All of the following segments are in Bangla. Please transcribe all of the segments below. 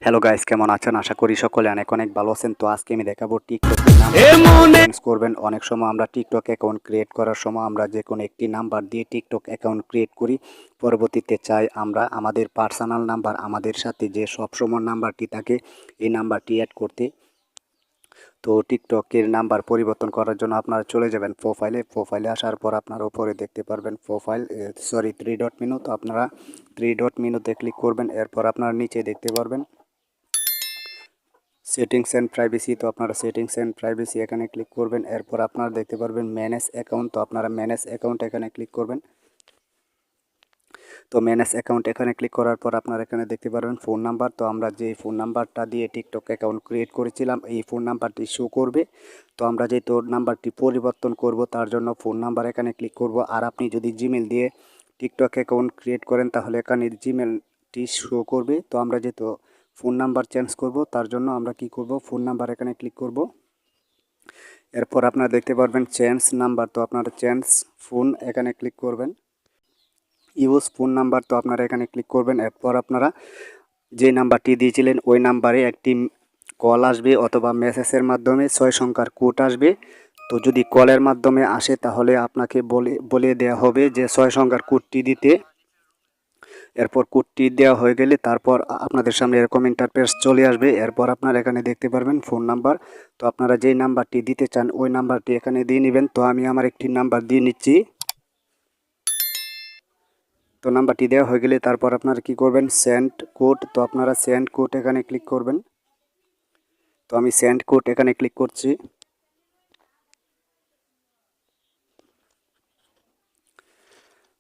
হ্যালো গাইস, কেমন আছেন? আশা করি সকলে অনেক অনেক ভালো আছেন। তো আজকে আমি দেখাবো টিকটকের নাম চেঞ্জ করবেন। অনেক সময় আমরা টিকটক অ্যাকাউন্ট ক্রিয়েট করার সময় আমরা যে কোনো একটি নাম্বার দিয়ে টিকটক অ্যাকাউন্ট ক্রিয়েট করি। পরবর্তীতে চাই আমরা আমাদের পার্সোনাল নাম্বার আমাদের সাথে যে সবসময় নাম্বারটি থাকে এই নাম্বারটি অ্যাড করতে। তো টিকটকের নাম্বার পরিবর্তন করার জন্য আপনারা চলে যাবেন প্রোফাইলে আসার পর আপনারা উপরে দেখতে পারবেন থ্রি ডট মেনু। তো আপনারা থ্রি ডট মেনুতে ক্লিক করবেন। এরপর আপনারা নিচে দেখতে পারবেন সেটিংস অ্যান্ড প্রাইভেসি। তো আপনারা সেটিংস অ্যান্ড প্রাইভেসি এখানে ক্লিক করবেন। এরপর আপনারা দেখতে পারবেন ম্যানেজ অ্যাকাউন্ট। তো আপনারা ম্যানেজ অ্যাকাউন্ট এখানে ক্লিক করবেন। তো ম্যানেজ অ্যাকাউন্ট এখানে ক্লিক করার পর আপনারা এখানে দেখতে পারবেন ফোন নাম্বার। তো আমরা যে ফোন নাম্বারটা দিয়ে টিকটক অ্যাকাউন্ট ক্রিয়েট করেছিলাম এই ফোন নাম্বারটি শো করবে। তো আমরা যেহেতু নাম্বারটি পরিবর্তন করব তার জন্য ফোন নাম্বার এখানে ক্লিক করব। আর আপনি যদি জিমেল দিয়ে টিকটক অ্যাকাউন্ট ক্রিয়েট করেন তাহলে এখানে জিমেলটি শো করবে। তো আমরা যেহেতু ফোন নাম্বার চেঞ্জ করব তার জন্য আমরা কি করব, ফোন নাম্বার এখানে ক্লিক করব। এরপর আপনারা দেখতে পারবেন চেঞ্জ নাম্বার। তো আপনারা চেঞ্জ ফোন এখানে ক্লিক করবেন। Use phone number. তো আপনারা এখানে ক্লিক করবেন। এরপর আপনারা যে নাম্বারটি দিয়েছিলেন ওই নাম্বারে একটি কল আসবে অথবা মেসেজের মাধ্যমে 6 সংখ্যার কোড আসবে। তো যদি কলের মাধ্যমে আসে তাহলে আপনাকে বলে দেওয়া হবে যে 6 সংখ্যার কোডটি দিতে। এরপর কোডটি দেওয়া হয়ে গেলে তারপর আপনাদের সামনে এরকম ইন্টারফেস চলে আসবে। এরপর আপনারা এখানে দেখতে পারবেন ফোন নাম্বার। তো আপনারা যেই নাম্বারটি দিতে চান ওই নাম্বারটি এখানে দিয়ে নেবেন। তো আমি আমার একটি নাম্বার দিয়ে নিচ্ছি। তো নাম্বারটি দেওয়া হয়ে গেলে তারপর আপনারা কি করবেন, সেন্ড কোড। তো আপনারা সেন্ড কোড এখানে ক্লিক করবেন। তো আমি সেন্ড কোড এখানে ক্লিক করছি।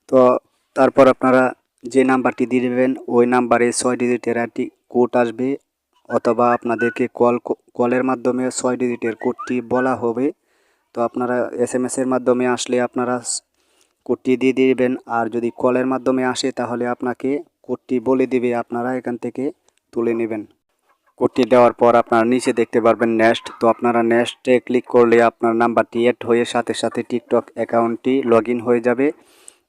তো তারপর আপনারা যে নাম্বারটি দিয়ে দেবেন ওই নাম্বারে 6 ডিজিটের একটি কোড আসবে অথবা আপনাদেরকে কলের মাধ্যমে 6 ডিজিটের কোডটি বলা হবে। তো আপনারা এসএমএসের মাধ্যমে আসলে আপনারা কোডটি দিয়ে দিবেন। আর যদি কলের মাধ্যমে আসে তাহলে আপনাকে কোডটি বলে দিবে, আপনারা এখান থেকে তুলে নেবেন। কোডটি দেওয়ার পর আপনারা নিচে দেখতে পারবেন নেক্সট। তো আপনারা নেক্সটে ক্লিক করলে আপনার নাম্বারটি অ্যাড হয়ে সাথে সাথে টিকটক অ্যাকাউন্টটি লগ ইন হয়ে যাবে।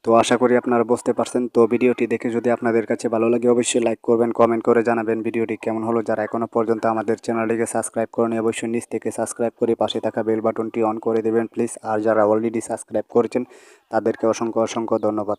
তো আশা করি আপনারা বুঝতে পারছেন। তো ভিডিওটি দেখে যদি আপনাদের কাছে ভালো লাগে অবশ্যই লাইক করবেন, কমেন্ট করে জানাবেন ভিডিওটি কেমন হলো। যারা এখনও পর্যন্ত আমাদের চ্যানেলটিকে সাবস্ক্রাইব করেনি অবশ্যই নিচ থেকে সাবস্ক্রাইব করে পাশে থাকা বেল বাটনটি অন করে দেবেন প্লিজ। আর যারা অলরেডি সাবস্ক্রাইব করেছেন তাদেরকে অসংখ্য অসংখ্য ধন্যবাদ।